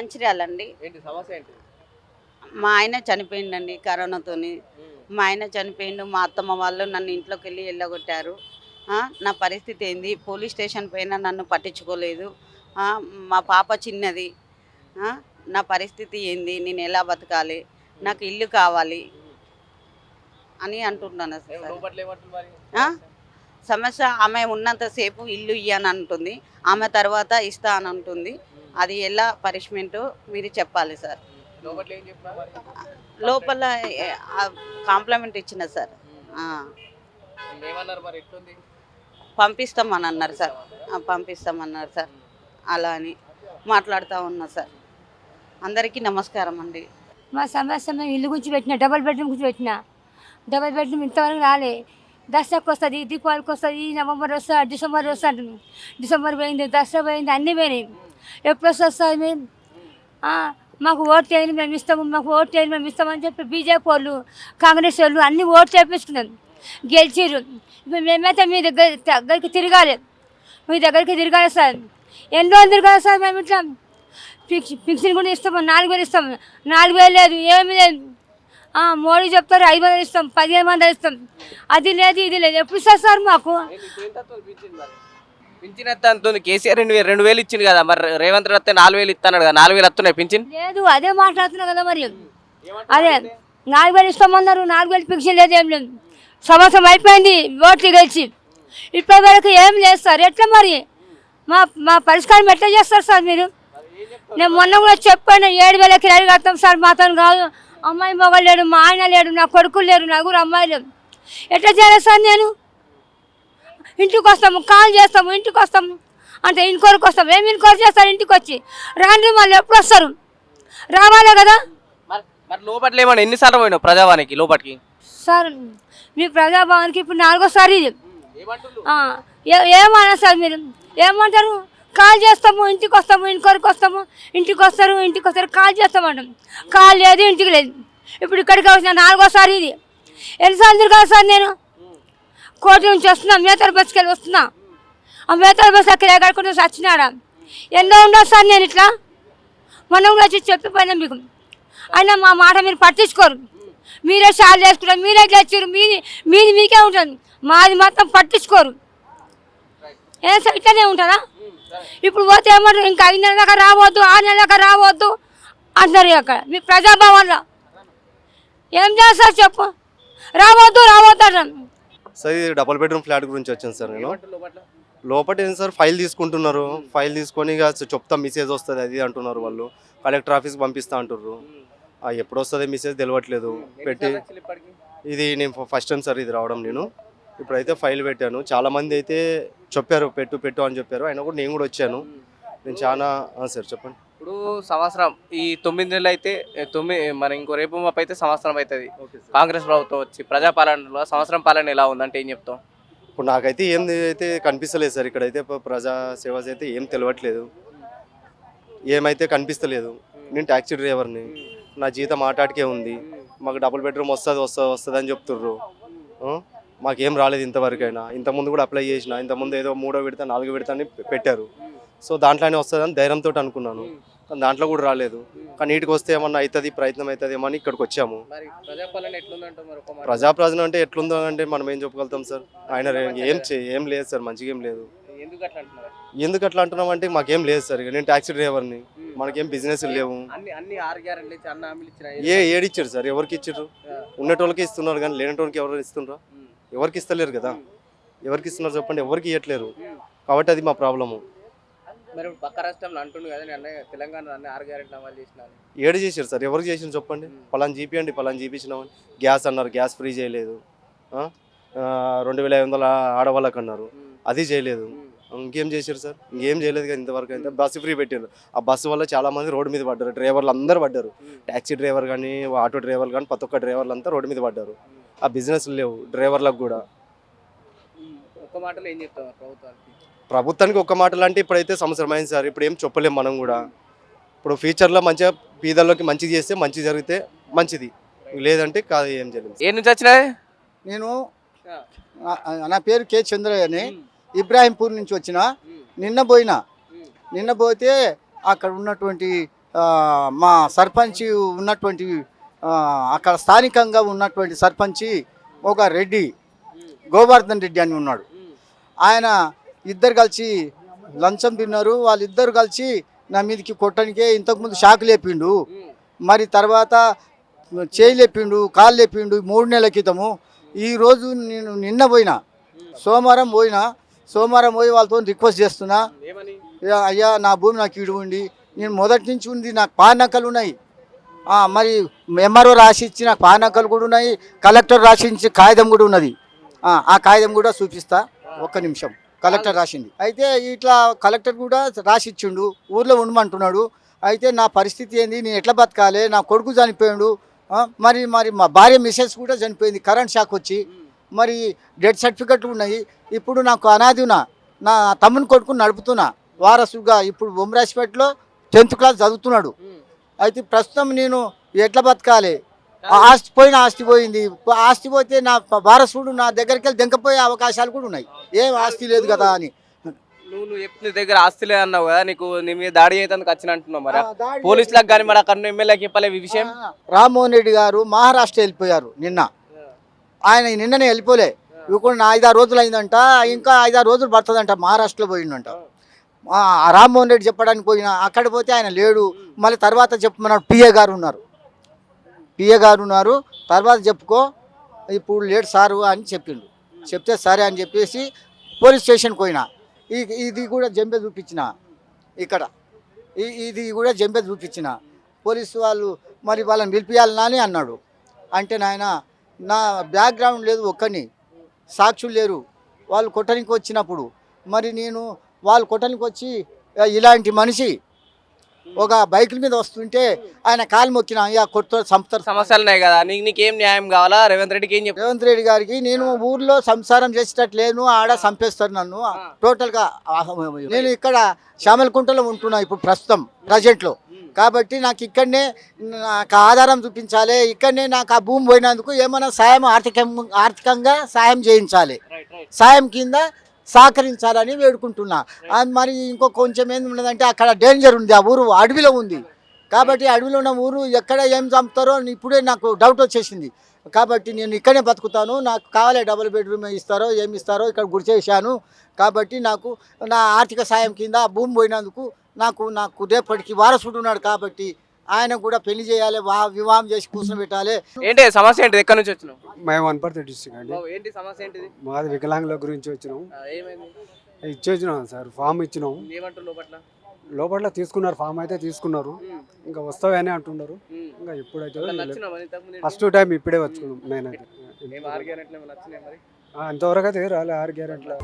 మంచిర్యాలండి. ఏంటి సమస్య ఏంటి? మా ఆయన చనిపోయిండండి కరోనాతోని. మా ఆయన చనిపోయిండు. మా అత్తమ్మ వాళ్ళు నన్ను ఇంట్లోకి వెళ్ళి వెళ్ళగొట్టారు. నా పరిస్థితి ఏంది? పోలీస్ స్టేషన్ పైన నన్ను పట్టించుకోలేదు. మా పాప చిన్నది. ఆ, నా పరిస్థితి ఏంది? నేను ఎలా బతకాలి? నాకు ఇల్లు కావాలి అని అంటున్నాను సార్. లోపట్ల ఏమంటుంది మరి? ఆ? సమస్య ఆమె ఉన్నంతసేపు ఇల్లు ఇయ్యని అంటుంది. ఆమె తర్వాత ఇస్తా అని అంటుంది. అది ఎలా పనిష్మెంట్ మీరు చెప్పాలి సార్. లోపట్ల ఏం చెప్పినా మరి? లోపల కాంప్లిమెంట్ ఇచ్చిన సార్. ఏమన్నారు మరి? ఎట్లుంది? పంపిస్తామని అన్నారు సార్. పంపిస్తామన్నారు సార్. అలా అని మాట్లాడుతూ ఉన్నా సార్. అందరికీ నమస్కారం అండి. మా సమస్య మేము ఇల్లు గురించి పెట్టిన, డబుల్ బెడ్రూమ్ గురించి పెట్టిన. డబుల్ బెడ్రూమ్ ఇంతవరకు రాలే. దసరాకు వస్తుంది, దీపావళికి వస్తుంది, నవంబర్ వస్తుంది, డిసెంబర్ వస్తుంది. డిసెంబర్ పోయింది, దసరా పోయింది, అన్నీ పోయినాయి. ఎప్పుడు వస్తుంది మేము? మాకు ఓటు వేయండి మేము ఇస్తాము, మాకు ఓటు వేయండి మేము ఇస్తామని చెప్పి బీజేపీ వాళ్ళు, కాంగ్రెస్ వాళ్ళు అన్నీ ఓట్లు వేపించుకున్నాం, గెలిచిర్రు. ఇప్పుడు మేమైతే మీ దగ్గరికి తిరగాలి, మీ దగ్గరికి తిరగాలి సార్. ఎన్ని రోజులు తిరగాలి సార్? మేము ఇట్లా ఫిక్సింగ్ కూడా ఇస్తాము, 4000 ఇస్తాము. 4000 లేదు, ఏమి లేదు. మోడీ చెప్తారు 500 ఇస్తాం, 1500 ఇస్తాం. అది లేదు, ఇది లేదు. ఎప్పుడు ఇస్తారు సార్ మాకు? పింఛన్ ఎత్తా అంటుంది. కేసీఆర్ 2000 ఇచ్చింది కదా, మరి రేవంత్ రెడ్డి 4000 ఇస్తాడు కదా. 4000 వస్తున్నాయి పింఛన్? లేదు, అదే మాట్లాడుతున్నా కదా మరి. అదే 4000 ఇస్తామన్నారు, 4000 పింఛన్ లేదు, ఏం లేదు. సంవత్సరం అయిపోయింది ఓట్లు గెలిచి, ఇప్పటి వరకు ఏం లేదు సార్. ఎట్లా మరి మా పరిష్కారం ఎట్లా చేస్తారు సార్ మీరు? నేను మొన్న కూడా చెప్పాను, 7000 కిరాయి కడతాం సార్, మాతో కాదు. అమ్మాయి మొగలు లేడు, మా ఆయన లేడు, నా కొడుకులు లేరు, నలుగురు అమ్మాయిలు. ఎట్లా చేయాలి సార్? నేను ఇంటికి వస్తాము, కాల్ చేస్తాము, ఇంటికి వస్తాము అంటే ఇంకొరకు వస్తాము. ఏమి ఇంకొకరు చేస్తారు? ఇంటికి వచ్చి రాండి, మళ్ళీ ఎప్పుడు వస్తారు? రావాలే కదా. మరి లోపట్ల ఏమన్నా ఎన్నిసార్లు పోయినావు ప్రజావానికి లోపలికి? సార్ మీ ప్రజాభవన్కి ఇప్పుడు 4వసారి ఇది. ఏమన్నా సార్ మీరు ఏమంటారు? కాల్ చేస్తాము, ఇంటికి వస్తాము, ఇంకొకరికి వస్తాము, ఇంటికి వస్తారు, కాల్ చేస్తామంటాం. కాల్ లేదు, ఇంటికి లేదు. ఇప్పుడు ఇక్కడికి వచ్చిన 4వసారి ఇది. ఎన్నిసార్లు తిరగాలి సార్? నేను కోటి నుంచి వస్తున్నా, మేతల బస్సుకి వెళ్ళి వస్తున్నా. ఆ మేతల బస్సు అక్కడ ఎక్కడికి వచ్చినాడా? ఎన్నో ఉండవు సార్. నేను ఇట్లా మనం వచ్చి చెప్పిపోయినా మీకు, అయినా మా మాట మీరు పట్టించుకోరు. మీరే షాల్ చేసుకుంటారు, మీరే ఇట్లా వచ్చారు, మీది మీకే ఉంటుంది, మాది మాత్రం పట్టించుకోరు. ఏం సార్ ఇట్లానే ఉంటుందా? ఇప్పుడు పోతే ఏమంటారు? ఇంకా 5 నెలల దాకా రావద్దు, 6 నెలల దాకా రావద్దు అంటారు. అక్కడ మీ ప్రజాభవన్లో ఏం చేస్తారు చెప్పు? రావద్దు అంటారు సార్. ఇది డబుల్ బెడ్రూమ్ ఫ్లాట్ గురించి వచ్చాను సార్. నేను లోపల ఏంటి సార్, ఫైల్ తీసుకుంటున్నారు. ఫైల్ తీసుకొని ఇక చెప్తాం, మెసేజ్ వస్తుంది అది అంటున్నారు వాళ్ళు. కలెక్టర్ ఆఫీస్కి పంపిస్తా అంటున్నారు. ఎప్పుడు వస్తుంది మెసేజ్ తెలియట్లేదు. పెట్టి ఇది నేను ఫస్ట్ టైం సార్ ఇది రావడం. నేను ఇప్పుడైతే ఫైల్ పెట్టాను. చాలామంది అయితే చెప్పారు పెట్టు అని చెప్పారు. అయినా కూడా నేను కూడా వచ్చాను. నేను చాలా సార్ చెప్పండి. ఇప్పుడు సంవత్సరం ఈ 9 నెలలు అయితే 9, మరి ఇంకో రేపు మాపు అయితే సంవత్సరం అవుతుంది కాంగ్రెస్ ప్రభుత్వం వచ్చి. ప్రజాపాలనలో సంవత్సరం పాలన ఎలా ఉందంటే ఏం చెప్తాం? ఇప్పుడు నాకైతే ఏం అయితే కనిపిస్తలేదు సార్. ఇక్కడైతే ప్రజా సేవ అయితే ఏం తెలియట్లేదు, ఏమైతే కనిపిస్తలేదు. నేను ట్యాక్సీ డ్రైవర్ని, నా జీతం ఆటాటికే ఉంది. మాకు డబుల్ బెడ్రూమ్ వస్తుంది అని చెప్తుర్రు. మాకేం రాలేదు ఇంతవరకైనా. ఇంతకుముందు కూడా అప్లై చేసిన, ఇంతకుముందు ఏదో 3వ విడత 4వ విడత అని పెట్టారు. సో దాంట్లోనే వస్తుందని ధైర్యంతో అనుకున్నాను, కానీ దాంట్లో కూడా రాలేదు. కానీ నీటికి వస్తే ఏమన్నా అవుతుంది, ప్రయత్నం అవుతుంది ఏమో అని ఇక్కడికి వచ్చాము. ప్రజాప్రజన అంటే ఎట్లుందో అంటే మనం ఏం చెప్పగలుగుతాం సార్? ఆయన ఏం లేదు సార్, మంచిగా ఏం లేదు. ఎందుకు అట్లా అంటున్నాం అంటే మాకేం లేదు సార్. నేను ట్యాక్సీ డ్రైవర్ని, మనకేం బిజినెస్ లేవు. ఏడిచ్చారు సార్? ఎవరికి ఇచ్చారు? ఉన్నటోళ్ళకి ఇస్తున్నారు కానీ లేనటోళ్ళకి ఎవరు ఇస్తున్నారు? ఎవరికి ఇస్తలేరు కదా. ఎవరికి ఇస్తున్నారు చెప్పండి? ఎవరికి ఇవ్వట్లేరు. కాబట్టి అది మా ప్రాబ్లము. ఏడు చేశారు సార్? ఎవరికి చేసిన చెప్పండి? పలాన్ జీపీ పలాన్ జీపించినామని. గ్యాస్ అన్నారు, గ్యాస్ ఫ్రీ చేయలేదు. 2500 ఆడవాళ్ళకి అన్నారు, అది చేయలేదు. ఇంకేం చేశారు సార్? ఇంకేం చేయలేదు కదా ఇంతవరకు. అయితే బస్సు ఫ్రీ పెట్టారు. ఆ బస్సు వల్ల చాలా మంది రోడ్డు మీద పడ్డారు. డ్రైవర్లు అందరూ పడ్డారు. ట్యాక్సీ డ్రైవర్ కానీ, ఆటో డ్రైవర్లు కానీ, ప్రతి ఒక్క డ్రైవర్లు అంతా రోడ్డు మీద పడ్డారు. ఆ బిజినెస్ లేవు డ్రైవర్లకు కూడా. ప్రభుత్వానికి ఒక్క మాటలు అంటే ఇప్పుడైతే సంవత్సరం అయింది సార్. ఇప్పుడు ఏం చెప్పలేము మనం కూడా. ఇప్పుడు ఫ్యూచర్లో మంచిగా పేదల్లోకి మంచి చేస్తే మంచి జరిగితే మంచిది, లేదంటే కాదు. ఏం జరిగింది? ఏ నుంచి వచ్చినాయి? నేను నా పేరు కే చంద్రయ్య అని, ఇబ్రాహీంపూర్ నుంచి వచ్చిన. నిన్న పోతే అక్కడ ఉన్నటువంటి మా సర్పంచ్ ఉన్నటువంటి అక్కడ స్థానికంగా ఉన్నటువంటి సర్పంచి ఒక రెడ్డి గోవర్ధన్ రెడ్డి అని ఉన్నాడు. ఆయన ఇద్దరు కలిసి లంచం తిన్నారు. వాళ్ళిద్దరు కలిసి నా మీదకి కొట్టడానికే ఇంతకుముందు షాక్ లేపిండు, మరి తర్వాత చేయి లేపిండు, కాలు లేపిండు 3 నెలల క్రితము. ఈరోజు నేను నిన్న పోయినా, సోమవారం పోయి వాళ్ళతో రిక్వెస్ట్ చేస్తున్నా, అయ్యా నా భూమి నాకు ఇవ్వండి, నేను మొదటి నుంచి ఉంది, నాకు పానకలు ఉన్నాయి, మరి ఎంఆర్ఓ రాసిచ్చి నాకు పానకలు కూడా ఉన్నాయి, కలెక్టర్ రాసిచ్చి కాగితం కూడా ఉన్నది. ఆ కాగితం కూడా చూపిస్తా, ఒక్క నిమిషం. కలెక్టర్ రాసింది. అయితే ఇట్లా కలెక్టర్ కూడా రాసిచ్చిండు, ఊర్లో ఉండమంటున్నాడు. అయితే నా పరిస్థితి ఏంది, నేను ఎట్లా బతకాలి, నా కొడుకు చనిపోయాడు, మరి మా భార్య మిసెస్ కూడా చనిపోయింది కరెంట్ షాక్ వచ్చి, మరి డెత్ సర్టిఫికెట్లు ఉన్నాయి. ఇప్పుడు నాకు అనాదిన నా తమ్ముని కొడుకుని నడుపుతున్నా వారసుగా. ఇప్పుడు బొమ్మరాజ్పేటలో 10th క్లాస్ చదువుతున్నాడు. అయితే ప్రస్తుతం నేను ఎట్లా బతకాలి, ఆస్తి పోయింది. ఆస్తి పోతే నా వారసుడు నా దగ్గరికి వెళ్ళి దెంకపోయే అవకాశాలు కూడా ఉన్నాయి. ఏం ఆస్తి లేదు కదా అని. నువ్వు నీ దగ్గర ఆస్తి లేదన్నావు కదా, నీ మీద దాడి అయితే వచ్చిన అంటున్నావు. మరి పోలీసులకు కానీ మరి అక్కడ ఎమ్మెల్యేకి చెప్పలే ఈ విషయం. రామ్మోహన్ రెడ్డి గారు మహారాష్ట్ర వెళ్ళిపోయారు నిన్న. ఆయన నిన్ననే వెళ్ళిపోలే, ఇప్పుడు 5-6 రోజులు అయిందంట, ఇంకా 5-6 రోజులు పడుతుందంట. మహారాష్ట్రలో పోయిందంట. రామ్మోహన్ రెడ్డి చెప్పడానికి పోయినా, అక్కడ పోతే ఆయన లేడు. మళ్ళీ తర్వాత చెప్పమన్నాడు, పిఏ గారు ఉన్నారు, తర్వాత చెప్పుకో, ఇప్పుడు లేడు సారు అని చెప్పిండు. చెప్తే సరే అని చెప్పేసి పోలీస్ స్టేషన్కి పోయినా. ఇది కూడా జంబే చూపించిన, ఇక్కడ ఇది కూడా జంబే చూపించిన. పోలీసు వాళ్ళు మరి వాళ్ళని పిలిపియాలనా అని అన్నాడు. అంటే నాయన నా బ్యాక్గ్రౌండ్ లేదు, ఒక్కని సాక్షులు లేరు. వాళ్ళు కొట్టడానికి వచ్చినప్పుడు మరి నేను వాళ్ళు కొట్టడానికి వచ్చి ఇలాంటి మనిషి ఒక బైకుల మీద వస్తుంటే ఆయన కాలు మొక్కిన, అయ్యా కొట్టు సంపుతారు. సమస్యలు ఉన్నాయి కదా, నీకేం న్యాయం కావాలా? రేవంత్ రెడ్డికి ఏం చెప్పు. రేవంత్ రెడ్డి గారికి నేను ఊర్లో సంసారం చేసేటట్లేను, ఆడ చంపేస్తారు నన్ను టోటల్గా. నేను ఇక్కడ శ్యామలకుంటలో ఉంటున్నా ఇప్పుడు ప్రజెంట్లో. కాబట్టి నాకు ఇక్కడనే నాకు ఆధారం చూపించాలి, ఇక్కడనే నాకు ఆ భూమి పోయినందుకు ఏమైనా సాయం ఆర్థికంగా సాయం చేయించాలి, సాయం కింద సహకరించాలని వేడుకుంటున్నా. మరి ఇంకో కొంచెం ఏంది ఉన్నదంటే అక్కడ డేంజర్ ఉంది, ఆ ఊరు అడవిలో ఉంది. కాబట్టి అడవిలో ఉన్న ఊరు ఎక్కడ ఏం చంపుతారో ఇప్పుడే నాకు డౌట్ వచ్చేసింది. కాబట్టి నేను ఇక్కడే బతుకుతాను, నాకు కావాలి డబుల్ బెడ్రూమ్ ఇస్తారో ఏమి ఇస్తారో, ఇక్కడ గుడిచేసాను. కాబట్టి నాకు నా ఆర్థిక సాయం కింద భూమి పోయినందుకు నాకు రేపటికి వారసుడు ఉన్నాడు. కాబట్టి ఆయన కూడా పెళ్లి చేయాలి, వివాహం చేసి కూర్చోబెట్టాలి. ఏంటి సమస్య ఏంటి? ఎక్కడి నుంచి వచ్చినావు? మేము వనపర్తి డిస్ట్రిక్ట్ అండి. ఏంటి సమస్య ఏంటిది? మాది వికలాంగుల గురించి వచ్చినాం. ఏమైంది? ఇచ్చేసినాం సార్, ఫామ్ ఇచ్చినాం. ఏమంటారు? లోపల తీసుకున్నారు, ఫామ్ అయితే తీసుకున్నారు, ఇంకా వస్తావని అంటున్నారు. ఇంకా ఎప్పుడైతే ఫస్ట్ టైం ఇప్పుడే వచ్చుకున్నాం. నేనైతే ఇంతవరకు అయితే రాలే 6 గ్యారెంట్లు.